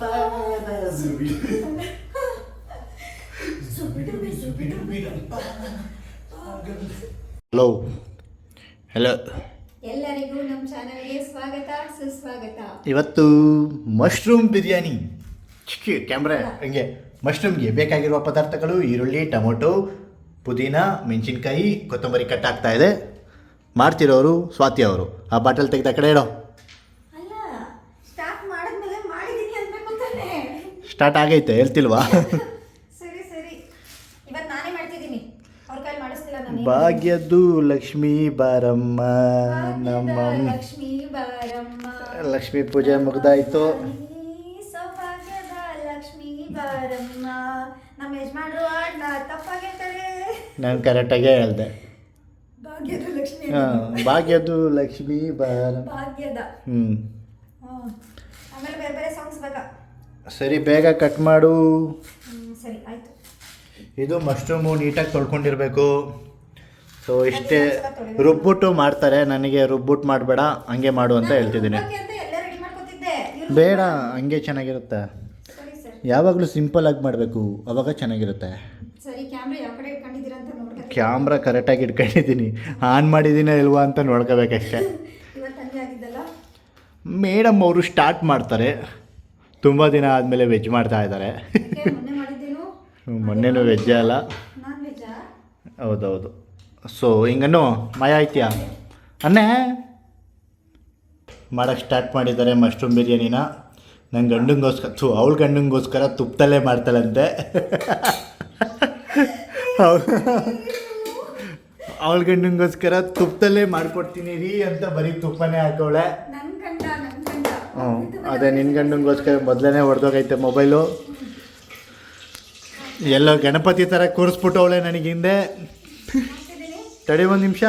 Hello hello ಎಲ್ಲರಿಗೂ ನಮ್ಮ ಚಾನಲ್ಗೆ ಸ್ವಾಗತ ಸುಸ್ವಾಗತ. ಇವತ್ತು ಮಶ್ರೂಮ್ ಬಿರಿಯಾನಿ. ಚಿಕ್ಕಿ ಕ್ಯಾಮ್ರಾ ಹಂಗೆ. ಮಶ್ರೂಮ್ಗೆ ಬೇಕಾಗಿರುವ ಪದಾರ್ಥಗಳು ಈರುಳ್ಳಿ, ಟೊಮೊಟೊ, ಪುದೀನ, ಮೆಣಸಿನ್ಕಾಯಿ, ಕೊತ್ತಂಬರಿ ಕಟ್ಟಾಗ್ತಾ ಇದೆ. ಮಾಡ್ತಿರೋರು ಸ್ವಾತಿ ಅವರು. ಆ ಬಾಟಲ್ ತೆಗೆದ ಕಡೆ ಇಡೋ. ಅಲ್ಲ, ಸ್ಟಾರ್ಟ್ ಮಾಡಿದ್ಮೇಲೆ ಮಾಡಿದೀನಿ ಅನ್ಬೇಕು ತಾನೆ. ಸ್ಟಾರ್ಟ್ ಆಗೈತೆ, ಹೇಳ್ತಿಲ್ವಾ? ಸರಿ ಸರಿ, ಇವತ್ತು ನಾನೇ ಮಾಡ್ತಿದ್ದೀನಿ, ಅವ್ರ ಕೈಲಿ ಮಾಡಿಸ್ತಿಲ್ಲ ನಾನು. ಭಾಗ್ಯದ್ದು ಲಕ್ಷ್ಮೀ ಬಾರಮ್ಮ ನಮ್ಮ ಲಕ್ಷ್ಮೀ ಬಾರಮ್ಮ. ಲಕ್ಷ್ಮೀ ಪೂಜೆ ಮುಗ್ದಾಯ್ತು. ಸೌಭಾಗ್ಯದ ಲಕ್ಷ್ಮೀ ಬಾರಮ್ಮ. ನಮ್ಮ ಯಜಮಾನ್ರು ಆಡ್ನ ತಪ್ಪಾಗೈತಾರೆ. ನಾನು ಕರೆಕ್ಟಾಗೇ ಹೇಳ್ದೆ. ಭಾಗ್ಯದ ಲಕ್ಷ್ಮಿ. ಭಾಗ್ಯದ್ದು ಲಕ್ಷ್ಮೀ ಬಾರಮ್ಮ. ಭಾಗ್ಯದ. ಆಮೇಲೆ ಬೇರೆ ಬೇರೆ ಸಾಂಗ್ಸ್ ಬೇಕಾ? ಸರಿ, ಬೇಗ ಕಟ್ ಮಾಡು. ಸರಿ ಆಯ್ತು. ಇದು ಮಶ್ರೂಮು ನೀಟಾಗಿ ತೊಳ್ಕೊಂಡಿರಬೇಕು. ಸೊ ಇಷ್ಟೇ. ರುಬ್ಬಿಟ್ಟು ಮಾಡ್ತಾರೆ, ನನಗೆ ರುಬ್ಬಿಟ್ಟು ಮಾಡಬೇಡ, ಹಂಗೆ ಮಾಡು ಅಂತ ಹೇಳ್ತಿದ್ದೀನಿ. ಬೇಡ, ಹಂಗೆ ಚೆನ್ನಾಗಿರುತ್ತೆ. ಯಾವಾಗಲೂ ಸಿಂಪಲ್ಲಾಗಿ ಮಾಡಬೇಕು, ಅವಾಗ ಚೆನ್ನಾಗಿರುತ್ತೆ. ಕ್ಯಾಮ್ರಾ ಕರೆಕ್ಟಾಗಿ ಇಟ್ಕೊಂಡಿದ್ದೀನಿ, ಆನ್ ಮಾಡಿದ್ದೀನ ಇಲ್ವಾ ಅಂತ ನೋಡ್ಕೋಬೇಕಷ್ಟೆ. ಮೇಡಮ್ ಅವರು ಸ್ಟಾರ್ಟ್ ಮಾಡ್ತಾರೆ, ತುಂಬ ದಿನ ಆದಮೇಲೆ ವೆಜ್ ಮಾಡ್ತಾ ಇದ್ದಾರೆ. ಮೊನ್ನೆನೂ ವೆಜ್ಜೇ ಅಲ್ಲ. ಹೌದೌದು. ಸೊ ಹಿಂಗನ್ನು ಮಾಯ ಆಯ್ತೀಯ ಅನ್ನೇ ಮಾಡೋಕ್ಕೆ ಸ್ಟಾರ್ಟ್ ಮಾಡಿದ್ದಾರೆ ಮಶ್ರೂಮ್ ಬಿರಿಯಾನಿನ. ನನ್ನ ಗಂಡಂಗೋಸ್ಕರ, ಅವಳ ಗಂಡಂಗೋಸ್ಕರ ತುಪ್ಪದಲ್ಲೇ ಮಾಡ್ತಾಳಂತೆ. ಅವಳ ಗಂಡಂಗೋಸ್ಕರ ತುಪ್ಪದಲ್ಲೇ ಮಾಡಿಕೊಡ್ತೀನಿ ರೀ ಅಂತ ಬರೀ ತುಪ್ಪನೇ ಹಾಕೋಳೆ. ಅದೇ ನಿನ್ನ ಗಂಡಂಗೋಸ್ಕರ ಮೊದಲೇ ಹೊಡೆದೋಗೈತೆ ಮೊಬೈಲು. ಎಲ್ಲೋ ಗಣಪತಿ ಥರ ಕೂರಿಸ್ಬಿಟ್ಟವಳೆ ನನಗೆ ಹಿಂದೆ. ತಡಿ ಒಂದು ನಿಮಿಷ.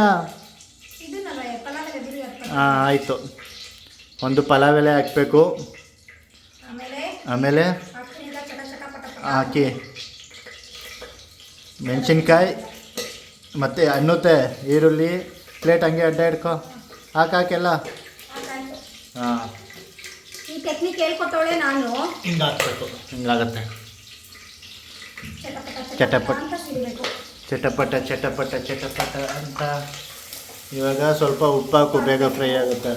ಹಾಂ ಆಯಿತು. ಒಂದು ಪಲಾವ್ ಎಲೆ ಹಾಕಬೇಕು. ಆಮೇಲೆ ಹಾಕಿ ಮೆಣಸಿನ್ಕಾಯಿ ಮತ್ತು ಅನ್ನುತ್ತೆ ಈರುಳ್ಳಿ. ಪ್ಲೇಟ್ ಹಂಗೆ ಅಡ್ಡ ಇಡ್ಕೊ, ಹಾಕೆಲ್ಲ. ಹಾಂ, ಈ ಟೆಕ್ನಿಕ್ ಹೇಳ್ಕೊಟ್ಟವಳೆ ನಾನು. ಹಿಂಗೆ ಹಾಕ್ಬೇಕು, ಹಿಂಗಾಗತ್ತೆ. ಚಟಪಟ ಚಟಪಟ ಚಟಪಟ ಚಟಪಟ ಅಂತ. ಇವಾಗ ಸ್ವಲ್ಪ ಉಪ್ಪು ಹಾಕು, ಬೇಗ ಫ್ರೈ ಆಗುತ್ತೆ.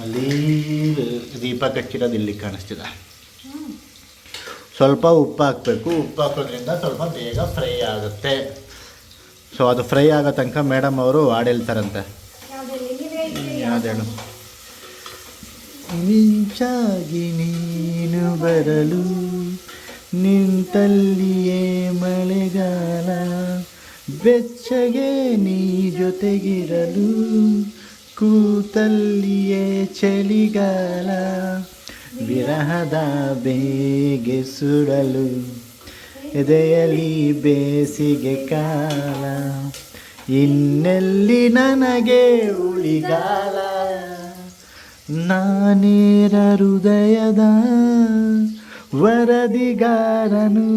ಅಲ್ಲಿ ದೀಪ ಕಚ್ಚಿರೋದು ಇಲ್ಲಿ ಕಾಣಿಸ್ತಿದೆ. ಸ್ವಲ್ಪ ಉಪ್ಪು ಹಾಕಬೇಕು. ಉಪ್ಪು ಹಾಕೋದ್ರಿಂದ ಸ್ವಲ್ಪ ಬೇಗ ಫ್ರೈ ಆಗುತ್ತೆ. ಸೊ ಅದು ಫ್ರೈ ಆಗೋ ತನಕ ಮೇಡಮ್ ಅವರು ಹಾಡು ಹೇಳ್ತಾರಂತೆ. ಯಾವುದೇಳು? ಮಿಂಚಾಗಿ ನೀನು ಬರಲು ನಿಂತಲ್ಲಿಯೇ ಮಳೆಗಾಲ, ಬೆಚ್ಚಗೆ ನೀ ಜೊತೆಗಿರಲು ಕೂತಲ್ಲಿಯೇ ಚಳಿಗಾಲ, ವಿರಹದ ಬೇಗೆ ಸುಡಲು ಎದೆಯಲ್ಲಿ ಬೇಸಿಗೆ ಕಾಲ, ಇನ್ನೆಲ್ಲಿ ನನಗೆ ಉಳಿಗಾಲ, ನಾನೇರ ಹೃದಯದ ವರದಿಗಾರನು,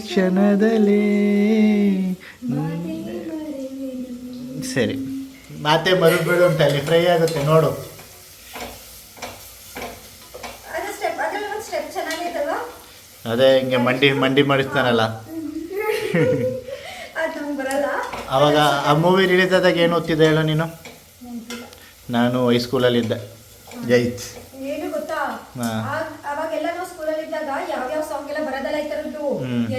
ಕ್ಷಣದಲ್ಲೇ. ಸರಿ, ಮಾತೆ ಮರುಬೇಡು ಅಂತ ಅಲ್ಲಿ ಫ್ರೈ ಆಗುತ್ತೆ ನೋಡು. ಅದೇ ಹಿಂಗೆ ಮಂಡಿ ಮಾಡಿಸ್ತಾನಲ್ಲ. ಅವಾಗ ಆ ಮೂವಿ ರಿಲೀಸ್ ಆದಾಗ ಏನು ಓದ್ತಿದ್ದೆ ಹೇಳೋ ನೀನು? ನಾನು ಹೈಸ್ಕೂಲಲ್ಲಿದ್ದೆ. ಜೈತ್. ಏನು ಗೊತ್ತಾ, ಅವಾಗೆಲ್ಲ ನಾವು ಸ್ಕೂಲಲ್ಲಿ ಇದ್ದಾಗ ಯಾವ ಸಾಂಗ್ ಎಲ್ಲ ಬರೋದಲ್ಲ ಈ ತರದ್ದು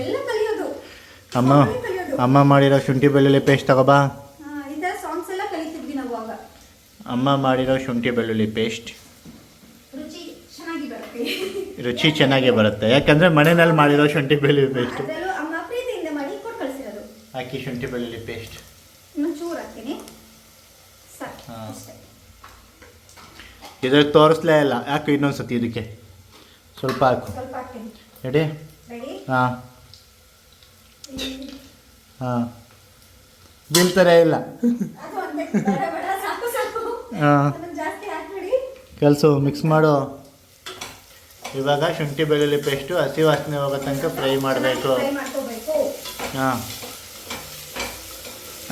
ಎಲ್ಲ ಕಲಿಯೋದು. ಅಮ್ಮ ಮಾಡಿರೋ ಶುಂಠಿ ಬೆಳ್ಳುಳ್ಳಿ ಪೇಸ್ಟ್ ತಗೋಬಾ. ಈ ತರ ಸಾಂಗ್ಸ್ ಎಲ್ಲ ಕಲಿತಿದ್ವಿ ನಾವು ಆಗ. ಅಮ್ಮ ಮಾಡಿರೋ ಶುಂಠಿ ಬೆಳ್ಳುಳ್ಳಿ ಪೇಸ್ಟ್ ರುಚಿ ಚೆನ್ನಾಗಿ ಬರುತ್ತೆ. ಯಾಕಂದ್ರೆ ಮನೆಯಲ್ಲಿ ಮಾಡಿರೋ ಶುಂಠಿ ಬೆಳ್ಳುಳ್ಳಿ ಪೇಸ್ಟ್ ಅಮ್ಮ ಪ್ರೀತಿಯಿಂದ ಮಾಡಿ ಕೊಟ್ಟು ಕಳಿಸಿರೋದು. ಹಾಕಿ ಶುಂಠಿ ಬೆಳ್ಳುಳ್ಳಿ ಪೇಸ್ಟ್ ಚೂರು ಹಾಕ್ತೀನಿ. ಇದಕ್ಕೆ ತೋರಿಸ್ಲೇ ಇಲ್ಲ, ಯಾಕೆ ಇನ್ನೊಂದ್ಸತಿ ಇದಕ್ಕೆ ಸ್ವಲ್ಪ ಹಾಕು. ರೆಡಿ? ಹಾಂ ಹಾಂ, ಬೀಳ್ತಾರೆ ಇಲ್ಲ. ಹಾಂ, ಕಲಸು, ಮಿಕ್ಸ್ ಮಾಡು. ಇವಾಗ ಶುಂಠಿ ಬೆಳ್ಳುಳ್ಳಿ ಪೇಸ್ಟು ಹಸಿ ವಾಸನೆ ಹೋಗೋ ತನಕ ಫ್ರೈ ಮಾಡಬೇಕು. ಹಾಂ,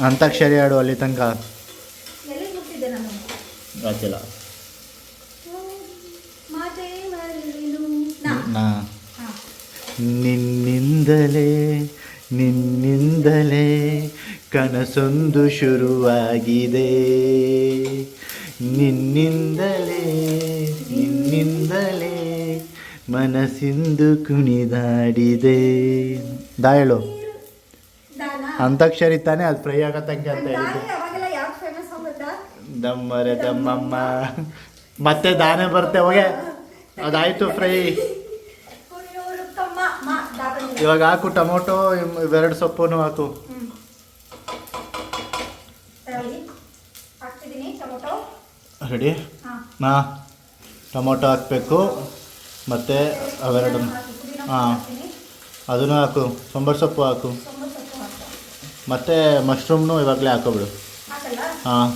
ಅಂತಾಕ್ಷರಿ ಆಡು ಅಲ್ಲಿ ತನಕ. ಎಲ್ಲಿಗೆ ಮುಟ್ಟಿದ್ದೆ ನಾನು? ಗೊತ್ತಿಲ್ಲ. ಮಾತೆ ಮರೆಯಲು ನಾ. ನಾ ಹಾ. ನಿನ್ನಿಂದಲೇ ನಿನ್ನಿಂದಲೇ ಕನಸೊಂದು ಶುರುವಾಗಿದೆ, ನಿನ್ನಿಂದಲೇ ನಿನ್ನಿಂದಲೇ ಮನಸ್ಸಿಂದು ಕುಣಿದಾಡಿದೆ. ಹೇಳು. ದಾನ. ಅಂತಾಕ್ಷರಿ ತಾನೇ, ಅದು ಫ್ರೈ ಆಗತ್ತಂಗೆ ಅಂತ ಹೇಳಿದ್ದು. ಅವಾಗೆಲ್ಲ ಯಾವ್ದು ಫೇಮಸ್ ಸಾಂಗ್ ಗೊತ್ತಾ? ದಮ್ಮರೆ ದಮ್ಮಮ್ಮ. ಮತ್ತೆ ದಾನೆ ಬರುತ್ತೆ ಹೋಗೆ, ಅದಾಯ್ತು ಫ್ರೈ. ಕುಣಿಯೋರು ತಮ್ಮ ಮಾ ದಾ ಬಂದಿದೆ. ಇವಾಗ ಹಾಕು ಟೊಮೊಟೊ, ಇವೆರಡು ಸೊಪ್ಪು ಹಾಕು. ತಗೊಳ್ಳಿ. ಹಾಕ್ತಿದ್ದೀನಿ ಟೊಮೊಟೊ. ರೆಡಿ. ಹಾ. ಟೊಮೊಟೊ ಹಾಕಬೇಕು, ಮತ್ತು ಅವೆರಡು. ಪುದೀನ ಹಾಂ, ಹಾಕ್ತೀನಿ. ಅದನ್ನು ಹಾಕು. ಸಾಂಬಾರು ಸೊಪ್ಪು ಹಾಕು, ಸಾಂಬಾರ್ ಸೊಪ್ಪು ಹಾಕು. ಮತ್ತು ಮಶ್ರೂಮ್ನು ಇವಾಗಲೇ ಹಾಕೋಬಿಡು. ಹಾಕಲ್ಲ? ಹಾಂ,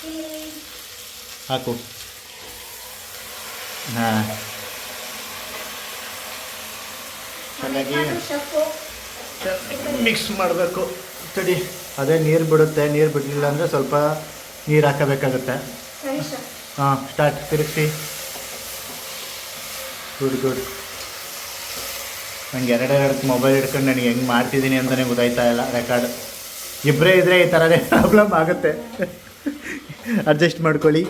ಇಲ್ಲಿ ಹಾಕು. ಹಾಂ, ಚೆನ್ನಾಗಿ ಶೆಫು. ಮಿಕ್ಸ್ ಮಾಡಬೇಕು. ತಡಿ, ಅದೇ ನೀರು ಬಿಡುತ್ತೆ. ನೀರು ಬಿಡಲಿಲ್ಲ ಅಂದರೆ ಸ್ವಲ್ಪ ನೀರು ಹಾಕಬೇಕಾಗುತ್ತೆ. ಸರಿ ಶೆಫ್. ಹಾಂ, ಸ್ಟಾರ್ಟ್. ತಿರುಗಿಸಿ. Good good. ನಂಗೆ ಎರಡೆರಡು ಮೊಬೈಲ್ ಹಿಡ್ಕೊಂಡು ನನಗೆ ಹೆಂಗೆ ಮಾಡ್ತಿದ್ದೀನಿ ಅಂತಲೇ ಗೊತ್ತಾಯ್ತಾ ಇಲ್ಲ. ರೆಕಾರ್ಡ್ ಇಬ್ಬರೇ ಇದ್ದರೆ ಈ ಥರನೇ ಪ್ರಾಬ್ಲಮ್ ಆಗುತ್ತೆ. ಅಡ್ಜಸ್ಟ್ ಮಾಡ್ಕೊಳ್ಳಿ.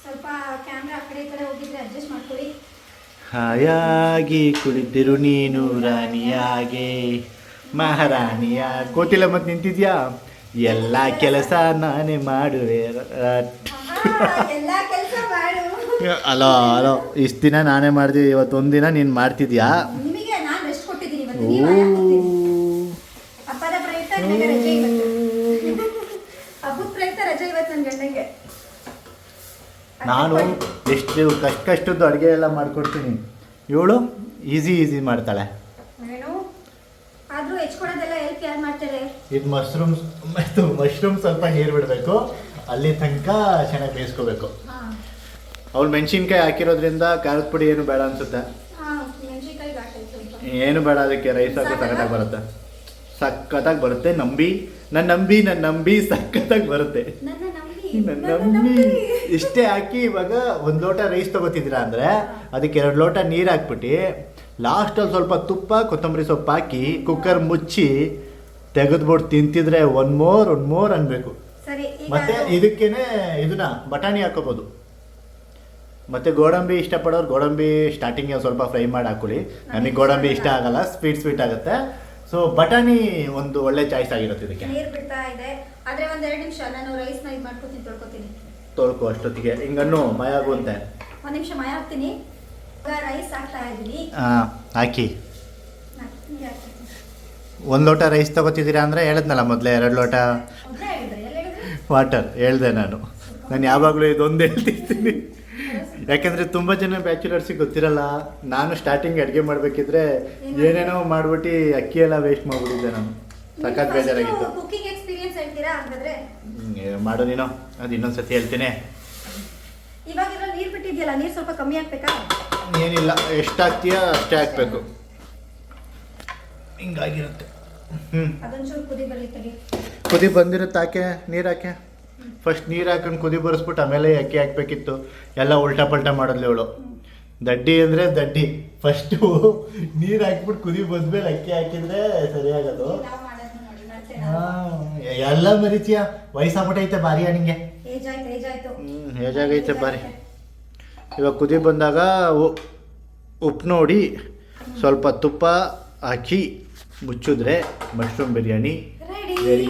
ಸ್ವಲ್ಪ ಕ್ಯಾಮ್ರಾ ಆ ಕಡೆ ಈ ಕಡೆ ಹೋಗಿದ್ರೆ ಅಡ್ಜಸ್ಟ್ ಮಾಡ್ಕೊಳ್ಳಿ. ಹಾಯಾಗಿ ಕುಳಿತಿರು ನೀನು ರಾಣಿಯಾಗೆ, ಮಹಾರಾಣಿಯ. ಕೋತಿಲ್ಲ ಮತ್ತೆ ನಿಂತಿದ್ಯಾ? ಎಲ್ಲ ಕೆಲಸ ನಾನೇ ಮಾಡುವೆ. ಎಲ್ಲ ಕೆಲಸ ಮಾಡು. ಅಲೋ ಅಲೋ, ಇಷ್ಟು ದಿನ ನಾನೇ ಮಾಡ್ತಿದ್ದೆ, ಇವತ್ತೊಂದಿನ ನೀನು ಮಾಡ್ತಿದ್ಯಾ? ನಿಮಗೆ ನಾನು ರೆಸ್ಟ್ ಕೊಟ್ಟಿದ್ದೀನಿ ಇವತ್ತು. ನೀವು ಆರಾಮ್ ಕೂತಿರಿ. ಹಬ್ಬದ ಪ್ರಯುಕ್ತ ನನಗೆ ರಜೆ ಇವತ್ತು. ಹಬ್ಬದ ಪ್ರಯುಕ್ತ ರಜೆ ಇವತ್ತು ನನ್ನ ಗಂಡಂಗೆ. ನಾನು ಎಷ್ಟು ಕಷ್ಟದ್ದು ಅಡುಗೆ ಎಲ್ಲ ಮಾಡ್ಕೊಡ್ತೀನಿ, ಇವಳು ಈಸಿ ಮಾಡ್ತಾಳೆ. ಏನು ಆದರೂ ಹೆಚ್ಕೊಡೋದೆಲ್ಲ ಹೆಲ್ಪ್ ಯಾರು ಮಾಡ್ತಾರೆ? ಇದು ಮಶ್ರೂಮ್ ಸ್ವಲ್ಪ ನೀರು ಬಿಡಬೇಕು, ಅಲ್ಲಿ ತನಕ ಚೆನ್ನಾಗಿ ಬೇಯಿಸ್ಕೋಬೇಕು. ಹಾಂ ಅವ್ಳು ಮೆಣಸಿನ್ಕಾಯಿ ಹಾಕಿರೋದ್ರಿಂದ ಖಾರದ ಪುಡಿ ಏನು ಬೇಡ ಅನ್ಸುತ್ತೆ. ಹಾಂ, ಮೆಣಸಿನ್ಕಾಯಿ ಹಾಕೈತೆ ಸ್ವಲ್ಪ. ಏನು ಬೇಡ, ಅದಕ್ಕೆ ರೈಸ್ ಹಾಕಿ ಸಖತ್ತಾಗಿ ಬರುತ್ತೆ. ಸಖತ್ತಾಗಿ ಬರುತ್ತೆ. ನನ್ನ ನಂಬಿ ಸಖತ್ತಾಗಿ ಬರುತ್ತೆ. ನನ್ನ ನಂಬಿ. ಇಷ್ಟೇ ಹಾಕಿ ಇವಾಗ 1 ಲೋಟ ರೈಸ್ ತೊಗೋತಿದ್ದೀರಾ ಅಂದರೆ ಅದಕ್ಕೆ 2 ಲೋಟ ನೀರು ಹಾಕ್ಬಿಟ್ಟು ಲಾಸ್ಟಲ್ಲಿ ಸ್ವಲ್ಪ ತುಪ್ಪ, ಕೊತ್ತಂಬರಿ ಸೊಪ್ಪು ಹಾಕಿ ಕುಕ್ಕರ್ ಮುಚ್ಚಿ ತೆಗೆದ್ಬಿಟ್ಟು ತಿಂತಿದ್ರೆ ಒನ್ ಮೋರ್ ಅನ್ಬೇಕು. ಸರಿ. ಮತ್ತೆ ಇದಕ್ಕೇನೆ ಇದನ್ನ ಬಟಾಣಿ ಹಾಕೋಬೋದು. ಮತ್ತೆ ಗೋಡಂಬಿ ಇಷ್ಟಪಡೋರು ಗೋಡಂಬಿ ಸ್ಟಾರ್ಟಿಂಗ್ ಸ್ವಲ್ಪ ಫ್ರೈ ಮಾಡಿ ಹಾಕೊಳ್ಳಿ. ನನಗೆ ಗೋಡಂಬಿ ಇಷ್ಟ ಆಗಲ್ಲ, ಸ್ವೀಟ್ ಆಗುತ್ತೆ. ಸೊ ಬಟಾಣಿ ಒಂದು ಒಳ್ಳೆ ಚಾಯ್ಸ್ ಆಗಿರುತ್ತೆ ಇದಕ್ಕೆ. ನೀರು ಬಿಡ್ತಾ ಇದೆ, ಆದರೆ ಒಂದು 2 ನಿಮಿಷ ನಾನು ರೈಸ್ನ ಇದು ಮಾಡ್ಕೊತೀನಿ, ತೊಳ್ಕೊತೀನಿ. ತೊಳ್ಕೊ ಅಷ್ಟೊತ್ತಿಗೆ, ಹಿಂಗನ್ನು ಮಯ ಆಗುವಂತೆ. 1 ನಿಮಿಷ ಮಯ ಹಾಕ್ತೀನಿ. ಈಗ ರೈಸ್ ಹಾಕ್ತಾ ಇದ್ದೀನಿ. ಹಾಕಿ 1 ಲೋಟ ರೈಸ್ ತಗೋತಿದ್ದೀರಾ ಅಂದರೆ ಹೇಳಿದ್ನಲ್ಲ ಮೊದಲೇ 2 ಲೋಟ ವಾಟರ್ ಹೇಳ್ದೆ ನಾನು ಯಾವಾಗಲೂ ಇದೊಂದು ಹೇಳ್ತಿರ್ತೀನಿ. ಯಾಕೆಂದರೆ ತುಂಬ ಜನ ಬ್ಯಾಚುಲರ್ಸಿಗೆ ಗೊತ್ತಿರಲ್ಲ. ನಾನು ಸ್ಟಾರ್ಟಿಂಗ್ ಅಡುಗೆ ಮಾಡಬೇಕಿದ್ರೆ ಏನೇನೋ ಮಾಡ್ಬಿಟ್ಟು ಅಕ್ಕಿ ಎಲ್ಲ ವೇಸ್ಟ್ ಮಾಡಿಬಿಟ್ಟಿದ್ದೆ ನಾನು. ಸಖತ್ ಬೇಜಾರಾಗಿತ್ತು. ಕುಕಿಂಗ್ ಎಕ್ಸ್ಪೀರಿಯನ್ಸ್ ಹೇಳ್ತೀರಾ ಹಾಗಾದ್ರೆ? ಮಾಡು ನೀನು, ಅದು ಇನ್ನೊಂದ್ಸತಿ ಹೇಳ್ತೀನಿ. ಇವಾಗ ಇದ್ರಲ್ಲಿ ನೀರು ಬಿಟ್ಟಿದ್ಯಲ್ಲ, ನೀರು ಸ್ವಲ್ಪ ಕಮ್ಮಿ ಹಾಕ್ಬೇಕಾ? ಏನಿಲ್ಲ, ಎಷ್ಟು ಹಾಕ್ತೀಯಾ ಅಷ್ಟೇ ಹಾಕಬೇಕು. ಹಿಂಗಾಗಿರುತ್ತೆ. ಅದೊಂಚೂರು ಕುದಿ ಬರಲಿ ತಡಿ. ಕುದಿ ಬಂದಿರುತ್ತೆ, ಹಾಕೆ ನೀರು ಹಾಕೆ. ಫಸ್ಟ್ ನೀರು ಹಾಕೊಂಡು ಕುದಿ ಬರೆಸ್ಬಿಟ್ಟು ಆಮೇಲೆ ಅಕ್ಕಿ ಹಾಕಬೇಕಿತ್ತು. ಎಲ್ಲ ಉಲ್ಟಾ ಪಲ್ಟಾ ಮಾಡಿದ್ಲು ಇವಳು. ದಡ್ಡಿ ಅಂದರೆ ದಡ್ಡಿ. ಫಸ್ಟು ನೀರು ಹಾಕ್ಬಿಟ್ಟು ಕುದಿ ಬಂದ್ಮೇಲೆ ಅಕ್ಕಿ ಹಾಕಿದ್ರೆ ಸರಿಯಾಗೋದು. ಎಲ್ಲ ಮರಿತೀಯ, ವಯಸ್ಸಾಗ್ಬಿಟ್ಟೈತೆ ಬಾರಿಯ ನಿಂಗೆ. ಏಜಾಗೈತೆ ಬಾರಿ. ಇವಾಗ ಕುದಿ ಬಂದಾಗ ಉಪ್ಪು ನೋಡಿ ಸ್ವಲ್ಪ ತುಪ್ಪ ಹಾಕಿ ಮುಚ್ಚಿದ್ರೆ mushroom biryani ready.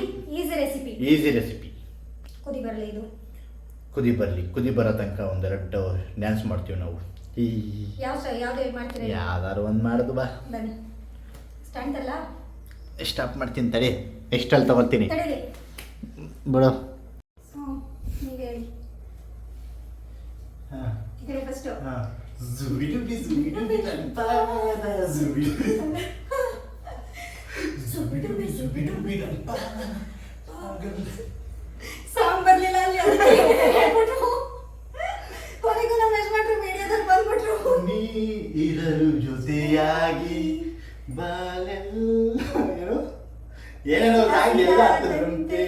Easy recipe. ಕುದಿ ಬರಲಿ ಬರೋ ತನಕ 1-2 ಡ್ಯಾನ್ಸ್ ಮಾಡ್ತೀವಿ ನಾವು. ಯಾವ್ದಾರು ಒಂದು ಮಾಡೋದು ಬಾ. ಸ್ಟಾಪ್ ಮಾಡ್ತೀನಿ ತಡಿ. ಎಷ್ಟಲ್ಲಿ ತಗೊಳ್ತೀನಿ ಬಿಡು. ಸಾಂಗ್ ಬರ್ಲಿಲ್ಲ ಅಲ್ಲಿ ಕೊನೆಗೂ ನಮ್ಮ ಯಜಮಾನ್ರು ಮೀಡಿಯಾದಲ್ಲಿ ಬಂದ್ಬಿಟ್ರು. ನೀ ಇರಲು ಜೊತೆಯಾಗಿ ಬಾಳೆಲ್ಲ ಏನೇನೋ ಸಾಂಗ್ ಎಲ್ಲ ಆಗ್ತದಂತೆ.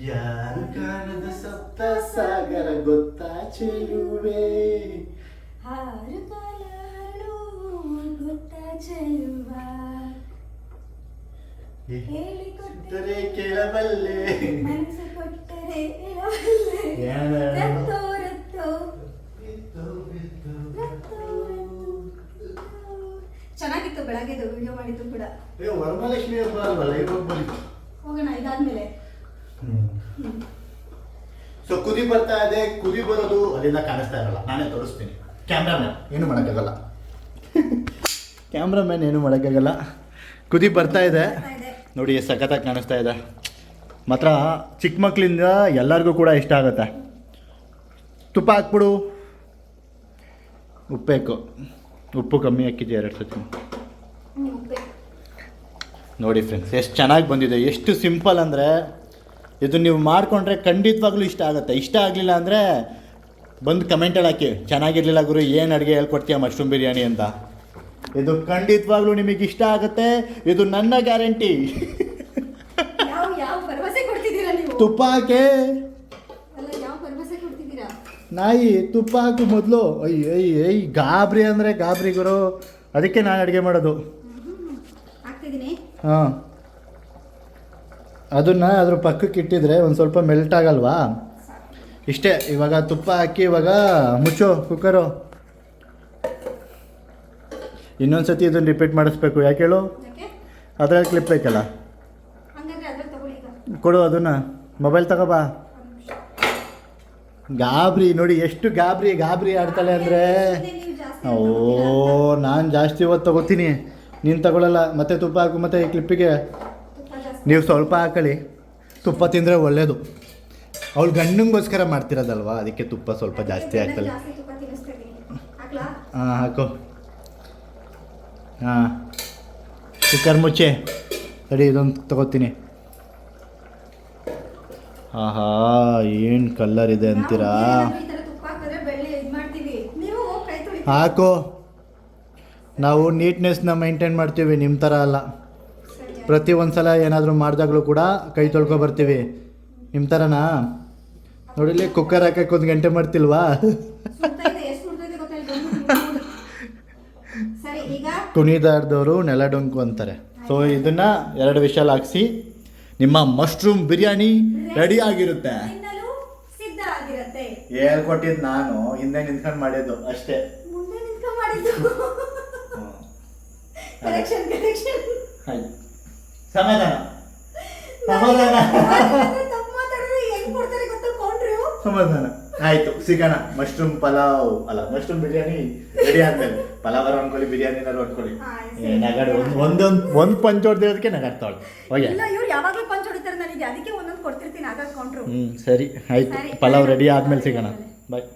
ಯಾರು ಕಾಣದ ಸಪ್ತ ಸಾಗರ ಗೊತ್ತಾ ಚೆಲುವೆ, ಹಾರು ಕಾಲ ಹರಳು ಗೊತ್ತಾ ಚೆಲುವ, ಹೇಳಿಕೊಟ್ಟರೆ ಕೇಳಬಲ್ಲೆ, ಮನಸ್ಸು ಕೊಟ್ಟರೆ ಹೇಳಬಲ್ಲೆ. ರತ್ತೋ ರತ್ತೋ ಚೆನ್ನಾಗಿತ್ತು ಬೆಳಗ್ಗೆದು ವಿಡಿಯೋ ಮಾಡಿದ್ದು ಕೂಡ. ವರಮಹಾಲಕ್ಷ್ಮಿ ಹಬ್ಬ ಅಲ್ವಲ್ಲ, ಇವಾಗ ಬನ್ನಿ ಹೋಗೋಣ ಇದಾದ್ಮೇಲೆ. ಸೊ ಕುದಿ ಬರ್ತಾ ಇದೆ, ಕುದಿ ಬರೋದು ಅಲ್ಲಿಂದ ಕಾಣಿಸ್ತಾ ಇರಲ್ಲ, ನಾನೇ ತೋರಿಸ್ತೀನಿ. ಕ್ಯಾಮ್ರಾಮ್ಯಾನ್ ಏನು ಮಾಡೋಕ್ಕಾಗಲ್ಲ, ಕ್ಯಾಮ್ರಾಮ್ಯಾನ್ ಏನು ಮಾಡೋಕ್ಕಾಗಲ್ಲ. ಕುದಿ ಬರ್ತಾ ಇದೆ ನೋಡಿ, ಎಷ್ಟು ಸಖತ್ತಾಗಿ ಕಾಣಿಸ್ತಾ ಇದೆ. ಮಾತ್ರ ಚಿಕ್ಕ ಮಕ್ಕಳಿಂದ ಎಲ್ಲರಿಗೂ ಕೂಡ ಇಷ್ಟ ಆಗುತ್ತೆ. ತುಪ್ಪ ಹಾಕ್ಬಿಡು, ಉಪ್ಪೇಕು, ಉಪ್ಪು ಕಮ್ಮಿ ಹಾಕಿದ್ದೆ 2 ಸತಿ. ನೋಡಿ ಫ್ರೆಂಡ್ಸ್ ಎಷ್ಟು ಚೆನ್ನಾಗಿ ಬಂದಿದೆ, ಎಷ್ಟು ಸಿಂಪಲ್ ಅಂದರೆ ಇದು ನೀವು ಮಾಡಿಕೊಂಡ್ರೆ ಖಂಡಿತವಾಗ್ಲೂ ಇಷ್ಟ ಆಗುತ್ತೆ. ಇಷ್ಟ ಆಗಲಿಲ್ಲ ಅಂದರೆ ಬಂದು ಕಮೆಂಟಲ್ಲಿ ಹಾಕಿ, ಚೆನ್ನಾಗಿರಲಿಲ್ಲ ಗುರು ಏನು ಅಡುಗೆ ಹೇಳ್ಕೊಡ್ತೀಯ ಮಶ್ರೂಮ್ ಬಿರಿಯಾನಿ ಅಂತ. ಇದು ಖಂಡಿತವಾಗ್ಲೂ ನಿಮಗೆ ಇಷ್ಟ ಆಗುತ್ತೆ, ಇದು ನನ್ನ ಗ್ಯಾರಂಟಿ. ಯಾವ ಭರವಸೆ ಕೊಡ್ತಿದ್ದೀರಾ ನೀವು? ತುಪ್ಪ ಹಾಕಿ ಅಲ್ಲ, ಯಾವ ಭರವಸೆ ಕೊಡ್ತಿದ್ದೀರಾ? ನಾಯಿ ತುಪ್ಪ ಹಾಕು ಮೊದಲು. ಅಯ್ಯ ಗಾಬರಿ ಅಂದರೆ ಗಾಬರಿ ಗುರು, ಅದಕ್ಕೆ ನಾನು ಅಡುಗೆ ಮಾಡೋದು. ಹಾಕ್ತಿದ್ದೀನಿ. ಹಾಂ, ಅದನ್ನು ಅದ್ರ ಪಕ್ಕಕ್ಕೆ ಇಟ್ಟಿದ್ರೆ ಒಂದು ಸ್ವಲ್ಪ ಮೆಲ್ಟ್ ಆಗಲ್ವಾ? ಇಷ್ಟೇ. ಇವಾಗ ತುಪ್ಪ ಹಾಕಿ ಇವಾಗ ಮುಚ್ಚು ಕುಕ್ಕರು. ಇನ್ನೊಂದು ಸತಿ ಇದನ್ನು ರಿಪೀಟ್ ಮಾಡಿಸ್ಬೇಕು. ಯಾಕೆ ಹೇಳು? ಅದ್ರಲ್ಲಿ ಕ್ಲಿಪ್ ಬೇಕಲ್ಲ, ಕೊಡು ಅದನ್ನು. ಮೊಬೈಲ್ ತಗೋಬಾ. ಗಾಬರಿ ನೋಡಿ, ಎಷ್ಟು ಗಾಬರಿ ಆಡ್ತಾಳೆ ಅಂದರೆ. ಓ, ನಾನು ಜಾಸ್ತಿ ಹೊತ್ತು ತಗೋತೀನಿ, ನೀನು ತಗೊಳ್ಳಲ್ಲ. ಮತ್ತೆ ತುಪ್ಪ ಹಾಕು, ಮತ್ತು ಈ ಕ್ಲಿಪ್ಪಿಗೆ ನೀವು ಸ್ವಲ್ಪ ಹಾಕೊಳ್ಳಿ. ತುಪ್ಪ ತಿಂದರೆ ಒಳ್ಳೆಯದು. ಅವಳು ಗಂಡಂಗೋಸ್ಕರ ಮಾಡ್ತಿರೋದಲ್ವಾ, ಅದಕ್ಕೆ ತುಪ್ಪ ಸ್ವಲ್ಪ ಜಾಸ್ತಿ ಹಾಕ್ತಲ್ಲ. ಹಾಂ ಹಾಕೋ. ಹಾಂ, ಕುಕ್ಕರ್ ಮುಚ್ಚೆ. ಸರಿ, ಇದೊಂದು ತಗೋತೀನಿ. ಆಹಾ, ಏನು ಕಲ್ಲರ್ ಇದೆ ಅಂತೀರಾ? ಹಾಕೋ. ನಾವು ನೀಟ್ನೆಸ್ನ ಮೈಂಟೈನ್ ಮಾಡ್ತೀವಿ, ನಿಮ್ಮ ಥರ ಅಲ್ಲ. ಪ್ರತಿ ಒಂದ್ಸಲ ಏನಾದರೂ ಮಾಡಿದಾಗಲೂ ಕೂಡ ಕೈ ತೊಳ್ಕೊ ಬರ್ತೀವಿ, ನಿಮ್ಮ ಥರನಾ? ನೋಡಿಲಿ, ಕುಕ್ಕರ್ ಹಾಕಕ್ಕೆ 1 ಗಂಟೆ ಮಾಡ್ತಿಲ್ವಾ? ಕುಣಿದಾಡ್ದವರು ನೆಲ ಡೊಂಕು ಅಂತಾರೆ. ಸೊ ಇದನ್ನು 2 ವಿಷಲ್ ಹಾಕ್ಸಿ ನಿಮ್ಮ ಮಶ್ರೂಮ್ ಬಿರಿಯಾನಿ ರೆಡಿ ಆಗಿರುತ್ತೆ. ಹೇಳ್ಕೊಟ್ಟಿದ್ದು ನಾನು, ಹಿಂದೆ ನಿಂತ್ಕೊಂಡು ಮಾಡಿದ್ದು ಅಷ್ಟೇ. ಸಮಾಧಾನ ಸಮಾಧಾನ ಆಯ್ತು. ಸಿಗೋಣ. ಮಶ್ರೂಮ್ ಪಲಾವ್ ಅಲ್ಲ, ಮಶ್ರೂಮ್ ಬಿರಿಯಾನಿ ರೆಡಿ ಆದ್ಮೇಲೆ. ಪಲಾವರ ಅನ್ಕೊಳ್ಳಿ, ಬಿರಿಯಾನಿನಾರು ಅನ್ಕೊಳ್ಳಿ. ನಗಾಡು ಒಂದು ಪಂಚ್ ಹೊಡೆದಿರೋದಕ್ಕೆ ನಗಾಡ್ತಾವಳು. ಹೋಗಿ ಸರಿ ಆಯ್ತು. ಪಲಾವ್ ರೆಡಿ ಆದ್ಮೇಲೆ ಸಿಗೋಣ. ಬಾಯ್.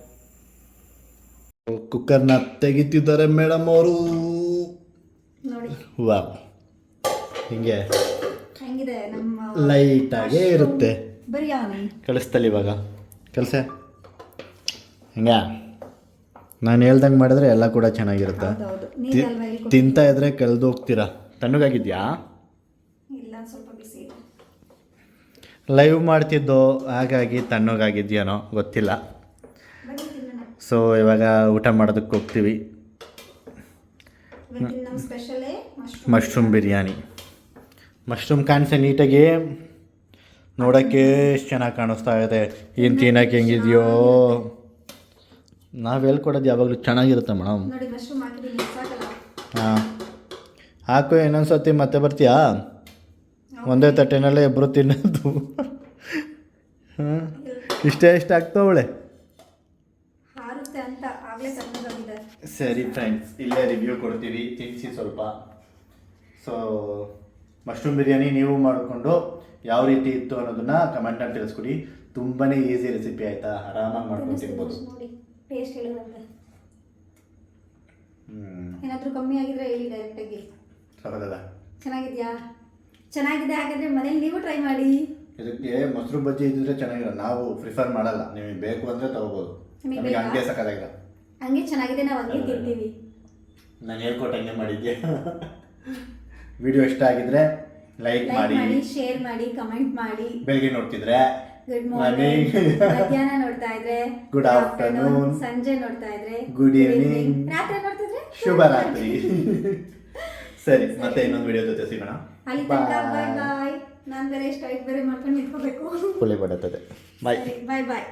ಕುಕ್ಕರ್ನ ತೆಗಿತಿದ್ದಾರೆ ಮೇಡಮ್ ಅವರು. ವಾ, ಹಿಂಗೆ ಲೈಟಾಗೇ ಇರುತ್ತೆ. ಕಳಿಸ್ತಲ್ಲ ಇವಾಗ ಕೆಲಸ ಹಿಂಗೆ ನಾನು ಹೇಳ್ದಂಗೆ ಮಾಡಿದ್ರೆ ಎಲ್ಲ ಕೂಡ ಚೆನ್ನಾಗಿರುತ್ತೆ. ತಿಂತಾ ಇದ್ರೆ ಕಳೆದು ಹೋಗ್ತೀರಾ. ತಣ್ಣಗಾಗಿದ್ಯಾ? ಲೈವ್ ಮಾಡ್ತಿದ್ದೋ ಹಾಗಾಗಿ ತಣ್ಣಗಾಗಿದ್ಯಾನೋ ಗೊತ್ತಿಲ್ಲ. ಸೊ ಇವಾಗ ಊಟ ಮಾಡೋದಕ್ಕೆ ಹೋಗ್ತೀವಿ. ಮಶ್ರೂಮ್ ಬಿರಿಯಾನಿ. ಮಶ್ರೂಮ್ ಕಾಣಿಸೆ ನೀಟಾಗಿ, ನೋಡೋಕ್ಕೆ ಎಷ್ಟು ಚೆನ್ನಾಗಿ ಕಾಣಿಸ್ತಾ ಇದೆ. ಏನು ತಿನ್ನೋಕೆ ಹೆಂಗಿದೆಯೋ. ನಾವು ಹೇಳ್ಕೊಡೋದು ಯಾವಾಗಲೂ ಚೆನ್ನಾಗಿರುತ್ತೆ ಮೇಡಮ್. ಹಾಂ, ಹಾಕು. ಇನ್ನೊಂದು ಸರ್ತಿ ಮತ್ತೆ ಬರ್ತೀಯಾ? ಒಂದೇ ತಟ್ಟೆನಲ್ಲೇ ಇಬ್ಬರು ತಿನ್ನೋದು. ಹಾಂ, ಇಷ್ಟ ಆಗ್ತಾವಳೆ. ಸರಿ ಫ್ರೆಂಡ್ಸ್, ಇಲ್ಲೇ ರಿವ್ಯೂ ಕೊಡ್ತೀವಿ, ತಿನ್ನಿಸಿ ಸ್ವಲ್ಪ. ಸೊ ಮಶ್ರೂಮ್ ಬಿರಿಯಾನಿ ನೀವು ಮಾಡಿಕೊಂಡು ಯಾವ ರೀತಿ ಇತ್ತು ಅನ್ನೋದನ್ನ ಕಮೆಂಟಲ್ಲಿ ತಿಳಿಸ್ಕೊಡಿ. ತುಂಬಾ ಈಸಿ ರೆಸಿಪಿ, ಆಯಿತಾ? ಆರಾಮಾಗಿ ಮಾಡ್ಕೊಂಡು ತಿನ್ಬೋದು. ಏನಾದರೂ ಕಮ್ಮಿ ಆಗಿದ್ರೆ ಹೇಳಿ ಡೈರೆಕ್ಟಾಗಿ. ಸಕದಲ್ಲ, ಚೆನ್ನಾಗಿದೆಯಾ? ಚೆನ್ನಾಗಿದೆ. ಹಾಗಾದರೆ ಮನೇಲಿ ನೀವು ಟ್ರೈ ಮಾಡಿ. ಇದಕ್ಕೆ ಮೊಸರು ಬಜ್ಜಿ ಇದ್ದಿದ್ರೆ ಚೆನ್ನಾಗಿರೋ. ನಾವು ಪ್ರಿಫರ್ ಮಾಡಲ್ಲ, ನಿಮಗೆ ಬೇಕು ಅಂದರೆ ತಗೋಬೋದು. ನಮಗೆ ಹಂಗೆ ಸಕ್ಕದಾಗಿಲ್ಲ. ಹಂಗೆ ಚೆನ್ನಾಗಿದೆ, ನಾವು ಹಂಗೆ ತಿಂತೀವಿ. ನಾನು ಹೇಳ್ಕೊಟ್ಟು ಹಂಗೆ ಮಾಡಿದ್ದೆ. ವಿಡಿಯೋ ಇಷ್ಟ ಆಗಿದ್ರೆ ಲೈಕ್ ಲೈಕ್ ಮಾಡಿ, ಮಾಡಿ, ಶೇರ್ ಮಾಡಿ, ಕಮೆಂಟ್ ಮಾಡಿ. ಬೆಳಿಗ್ಗೆ ನೋಡ್ತಿದ್ರೆ ಗುಡ್ ಮಾರ್ನಿಂಗ್, ಮಧ್ಯಾಹ್ನ ನೋಡ್ತಾ ಇದ್ರೆ ಗುಡ್ ಆಫ್ಟರ್ನೂನ್, ಸಂಜೆ ನೋಡ್ತಾ ಇದ್ರೆ ಗುಡ್ ಈವ್ನಿಂಗ್, ರಾತ್ರಿ ನೋಡ್ತಿದ್ರೆ ಶುಭರಾತ್ರಿ. ಸರಿ, ಮತ್ತೆ ಇನ್ನೊಂದು ವಿಡಿಯೋ ಜೊತೆ ಸಿಗೋಣ. ಅಲ್ಲಿ ತನಕ ಬಾಯ್ ಬಾಯ್. ನಾನು ಬೇರೆ ಸ್ಟ್ರೈಟ್ ಬೇರೆ ಮಾಡ್ಕೊಂಡು ನಿಂತ್ಕೋಬೇಕು. ಒಳ್ಳೆ ಬಡತ್ತದೆ. ಬಾಯ್ ಬಾಯ್ ಬಾಯ್.